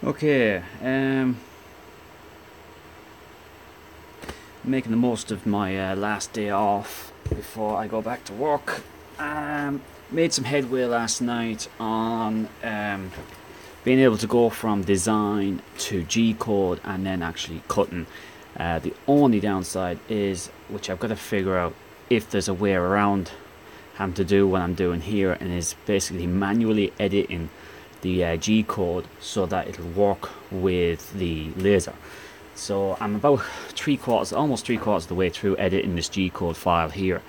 Okay, making the most of my last day off before I go back to work. Made some headway last night on being able to go from design to G-code and then actually cutting. The only downside is, which I've got to figure out if there's a way around having to do what I'm doing here, and is basically manually editing the G-code so that it'll work with the laser. So I'm about almost three quarters of the way through editing this G-code file here.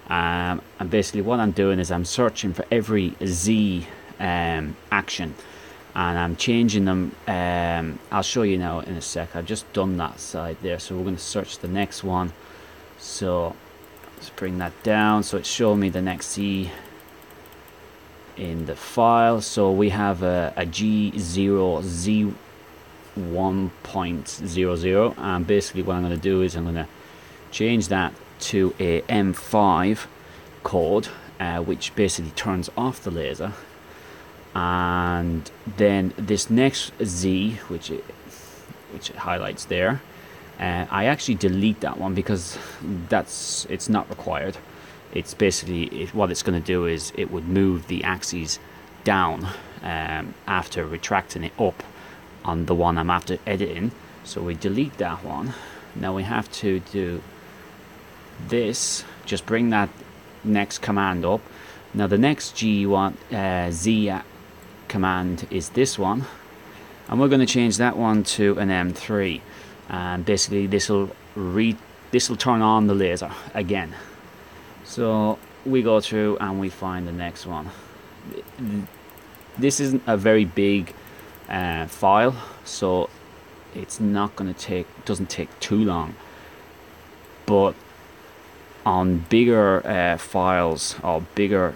And basically what I'm doing is I'm searching for every Z action, and I'm changing them. I'll show you now in a sec. I've just done that side there, so we're going to search the next one. So let's bring that down so it's showing me the next Z in the file. So we have a G0 Z 1.00, and basically what I'm going to do is I'm going to change that to a M5 code, which basically turns off the laser. And then this next Z, which it highlights there, I actually delete that one because it's not required. It's basically what it's going to do is it would move the axes down after retracting it up on the one I'm after editing. So we delete that one. Now we have to do this, just bring that next command up. Now the next Z command is this one, and we're going to change that one to an M3, and basically this will turn on the laser again. So we go through and we find the next one. This isn't a very big file, so it's not going to doesn't take too long, but on bigger files or bigger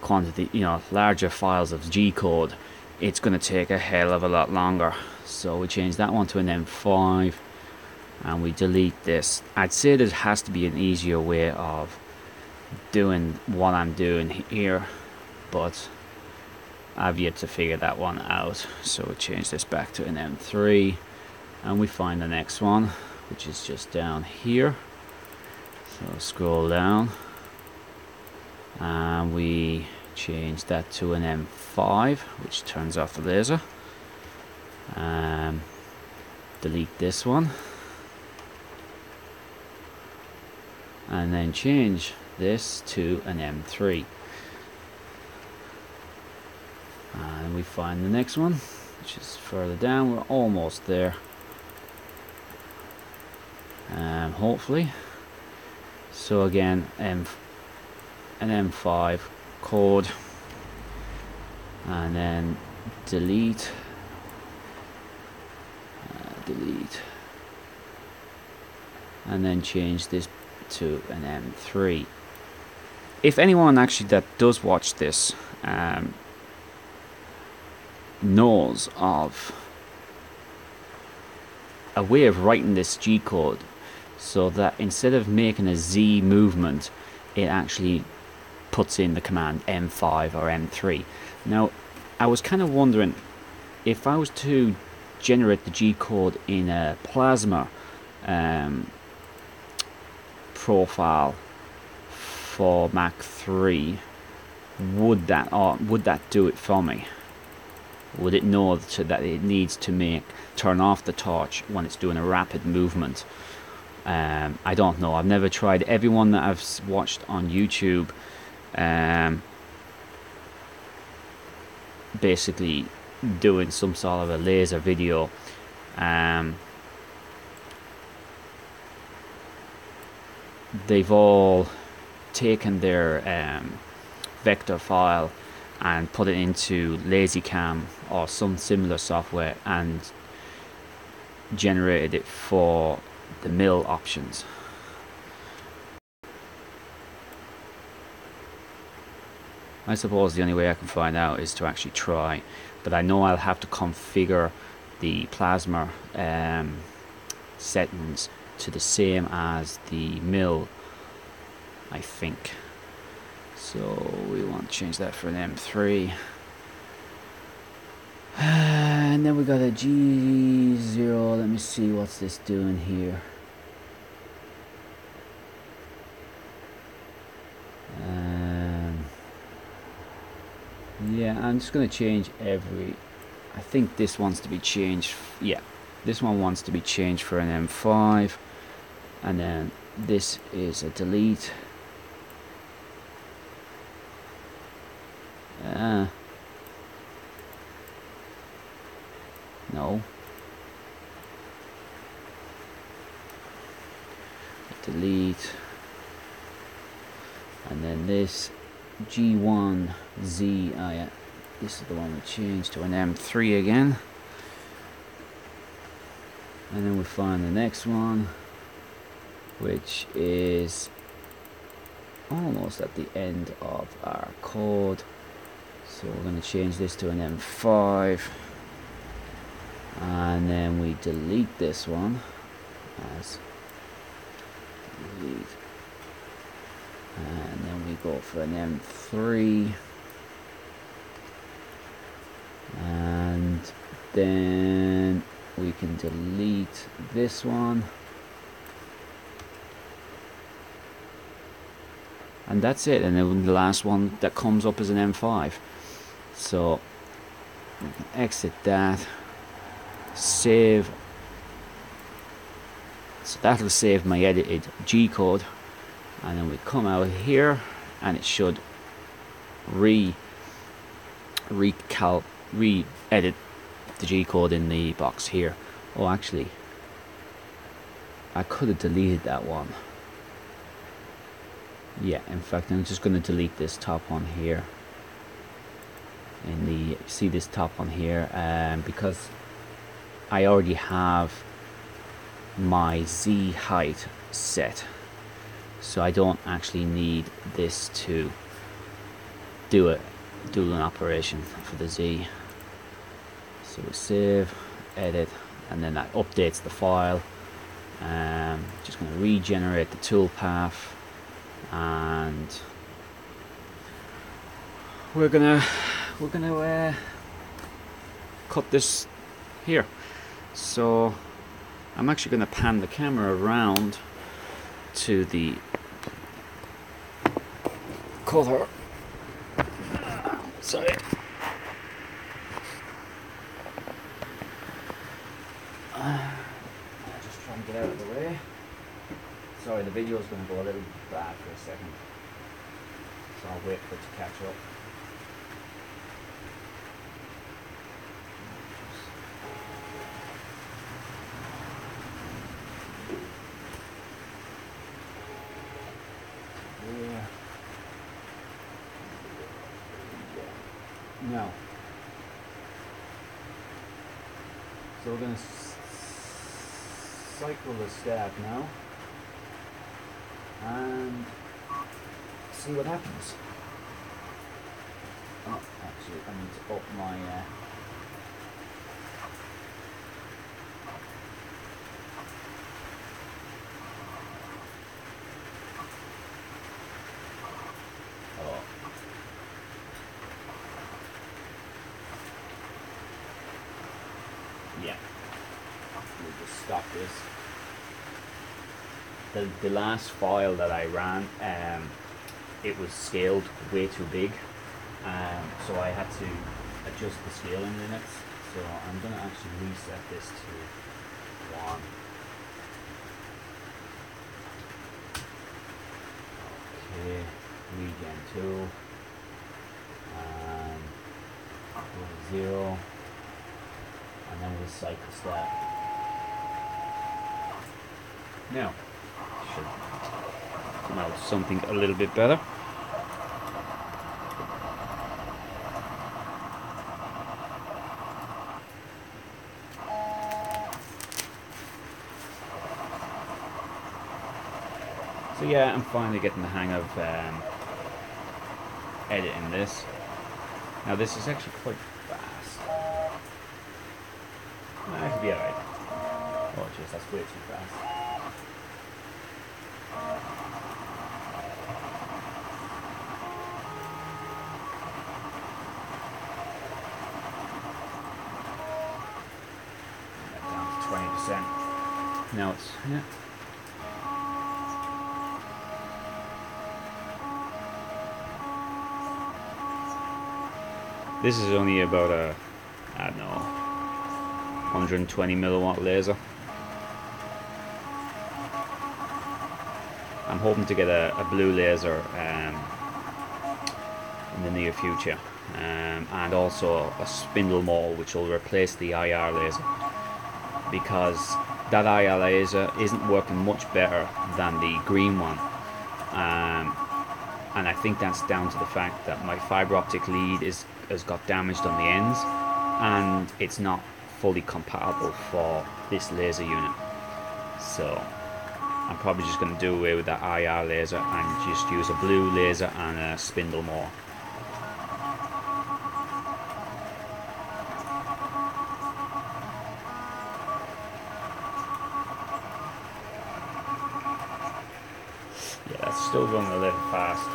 quantity, larger files of G-code, it's going to take a hell of a lot longer. So we change that one to an M5 and we delete this. I'd say there has to be an easier way of doing what I'm doing here, but I've yet to figure that one out. So we change this back to an M3 and we find the next one, which is just down here. So scroll down and we change that to an M5, which turns off the laser. Delete this one and then change this to an M3, and we find the next one, which is further down. We're almost there, hopefully. So again, an M5 code, and then delete, and then change this to an M3. If anyone actually that does watch this knows of a way of writing this G-code so that instead of making a Z movement, it actually puts in the command M5 or M3. Now, I was kind of wondering if I was to generate the G-code in a plasma profile for Mach 3, would that do it for me? Would it know that it needs to turn off the torch when it's doing a rapid movement? I don't know. I've never tried. Everyone that I've watched on YouTube basically doing some sort of a laser video, they've all taken their vector file and put it into LazyCam or some similar software and generated it for the mill options. I suppose the only way I can find out is to actually try, but I know I'll have to configure the plasma settings to the same as the mill, I think. So we want to change that for an M3. And then we got a G0. Let me see what's this doing here. Yeah, I'm just going to change every... I think this wants to be changed. Yeah, this one wants to be changed for an M5. And then this is a delete. No. Delete. And then this G1Z. Oh yeah, this is the one we changed to an M3 again. And then we find the next one, which is almost at the end of our code. So we're going to change this to an M5. And then we delete this one as delete. And then we go for an M3. And then we can delete this one. And that's it. And then the last one that comes up is an M5. So we can exit that. Save. So that'll save my edited G code. And then we come out here and it should re-edit the G code in the box here. Oh, actually, I could have deleted that one. Yeah, in fact, I'm just going to delete this top one here. In the, see this top one here, because I already have my Z height set, so I don't actually need this to do an operation for the Z. So we save, edit, and then that updates the file. Just going to regenerate the toolpath, and we're gonna cut this here. So I'm actually going to pan the camera around to the color. Sorry. Just try and get out of the way. Sorry, the video is going to go a little bad for a second, so I'll wait for it to catch up. No. So we're going to cycle the stack now and see what happens. Oh, actually, I need to up my yeah, we'll just stop this. The last file that I ran, it was scaled way too big, so I had to adjust the scaling limits. So I'm going to actually reset this to 1. Okay, regen 2, and 0, and then we'll cycle stack. Now, should come out with something a little bit better. So yeah, I'm finally getting the hang of editing this. Now this is actually quite fast. That should be alright. Oh jeez, that's way too fast. 100%. Now it's, yeah. This is only about a, I don't know, 120 milliwatt laser. I'm hoping to get a blue laser in the near future, and also a spindle maul which will replace the IR laser, because that IR laser isn't working much better than the green one, and I think that's down to the fact that my fibre optic lead has got damaged on the ends, and it's not fully compatible for this laser unit. So I'm probably just going to do away with that IR laser and just use a blue laser and a spindle maul. Yeah, that's still going a little fast.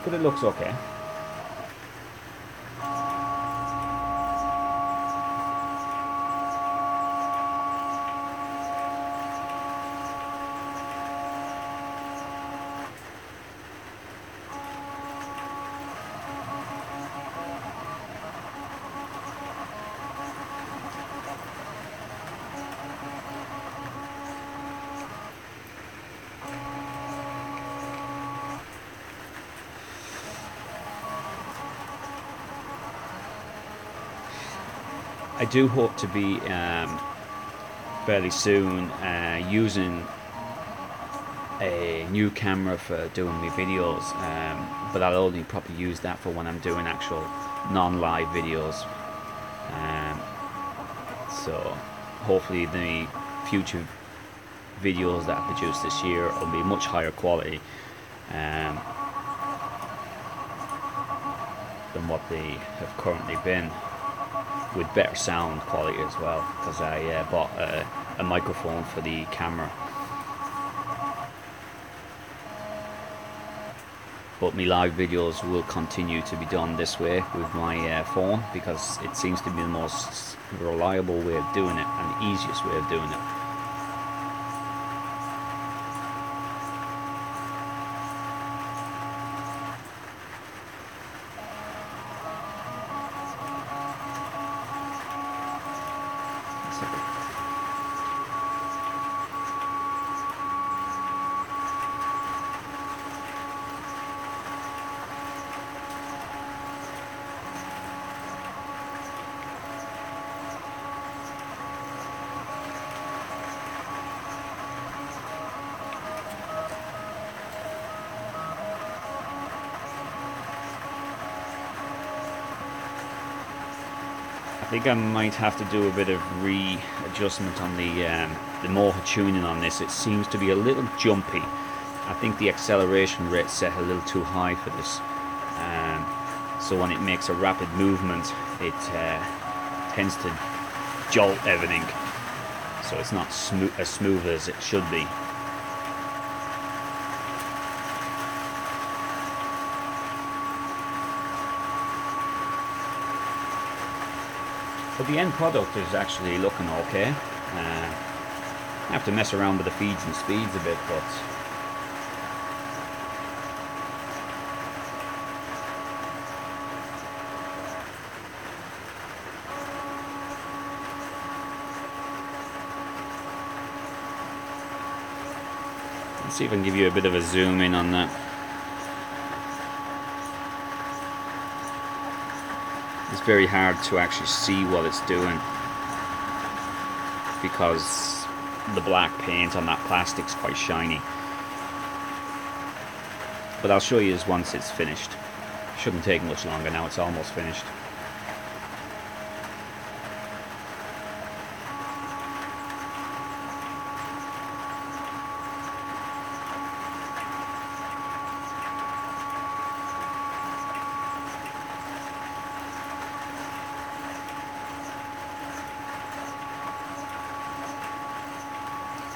But it looks okay. I do hope to be fairly soon using a new camera for doing my videos, but I'll only probably use that for when I'm doing actual non-live videos. So hopefully the future videos that I produce this year will be much higher quality than what they have currently been, with better sound quality as well, because I bought a microphone for the camera. But my live videos will continue to be done this way with my phone, because it seems to be the most reliable way of doing it and the easiest way of doing it. I think I might have to do a bit of readjustment on the motor tuning on this. It seems to be a little jumpy. I think the acceleration rate set a little too high for this, so when it makes a rapid movement, it tends to jolt everything, so it's not as smooth as it should be. But the end product is actually looking okay. I have to mess around with the feeds and speeds a bit, but let's see if I can give you a bit of a zoom in on that. It's very hard to actually see what it's doing because the black paint on that plastic's quite shiny. But I'll show you once it's finished. Shouldn't take much longer now, it's almost finished.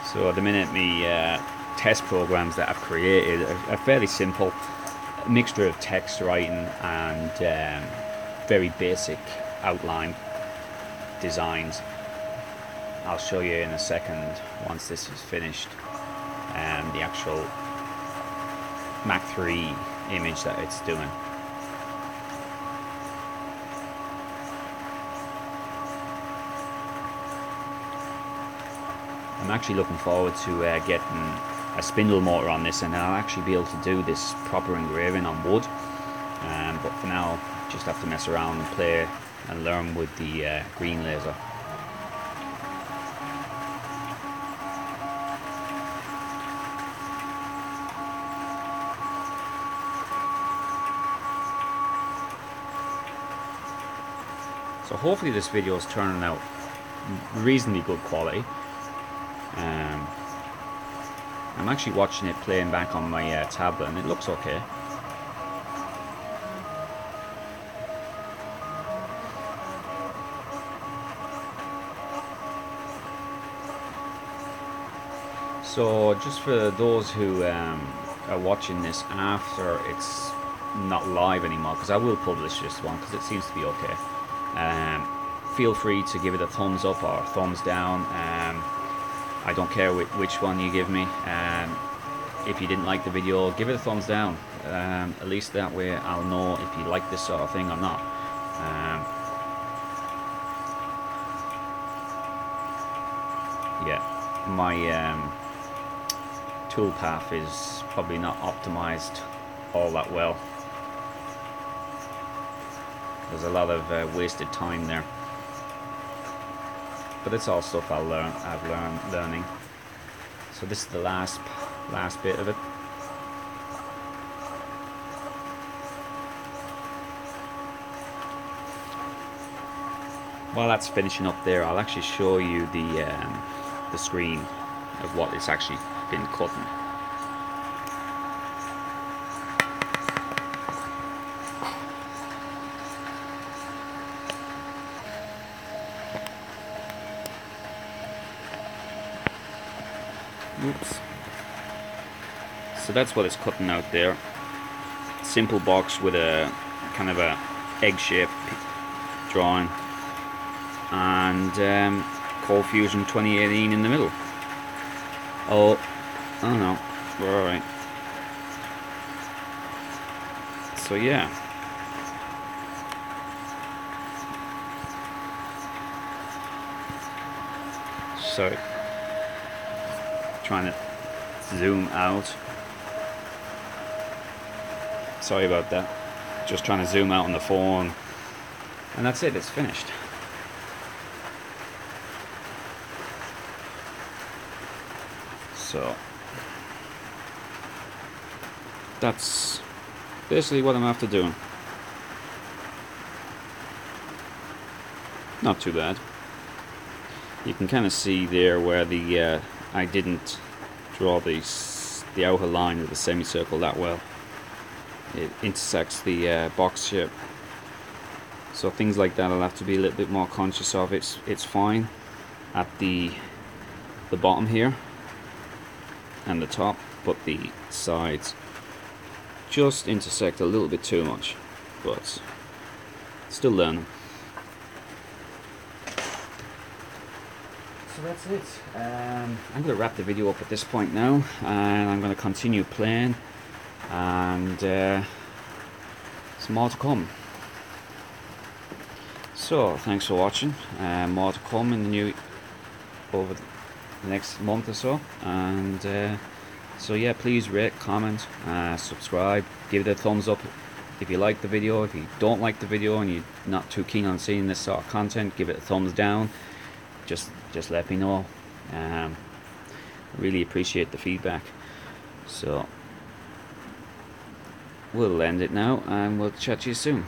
So at the minute, the test programs that I've created are fairly simple. a mixture of text writing and very basic outline designs. I'll show you in a second once this is finished, the actual Mach 3 image that it's doing. I'm actually looking forward to getting a spindle motor on this, and I'll actually be able to do this proper engraving on wood. But for now, just have to mess around and play and learn with the green laser. So hopefully this video is turning out reasonably good quality. I'm actually watching it playing back on my tablet, and it looks okay. So just for those who are watching this after it's not live anymore, because I will publish this one because it seems to be okay, feel free to give it a thumbs up or thumbs down. I don't care which one you give me. If you didn't like the video, give it a thumbs down. At least that way I'll know if you like this sort of thing or not. Yeah, my toolpath is probably not optimized all that well. There's a lot of wasted time there. But it's all stuff I've learning. So this is the last bit of it. While that's finishing up there, I'll actually show you the screen of what it's actually been cutting. Oops. So that's what it's cutting out there. Simple box with a kind of a egg shape drawing, and Cold Fusion 2018 in the middle. Oh, I don't know. We're alright. So yeah. So trying to zoom out. Sorry about that. Just trying to zoom out on the phone. And that's it, it's finished. So that's basically what I'm after doing. Not too bad. You can kind of see there where the I didn't draw the outer line of the semicircle that well. It intersects the box shape. So things like that I'll have to be a little bit more conscious of. It's fine at the bottom here and the top, but the sides just intersect a little bit too much, but still learning. So that's it. I'm going to wrap the video up at this point now, and I'm going to continue playing, and some more to come. So thanks for watching. More to come in the new over the next month or so, and so yeah, please rate, comment, subscribe, give it a thumbs up if you like the video. If you don't like the video and you're not too keen on seeing this sort of content, give it a thumbs down. Just let me know. I really appreciate the feedback. So we'll end it now, and we'll chat to you soon.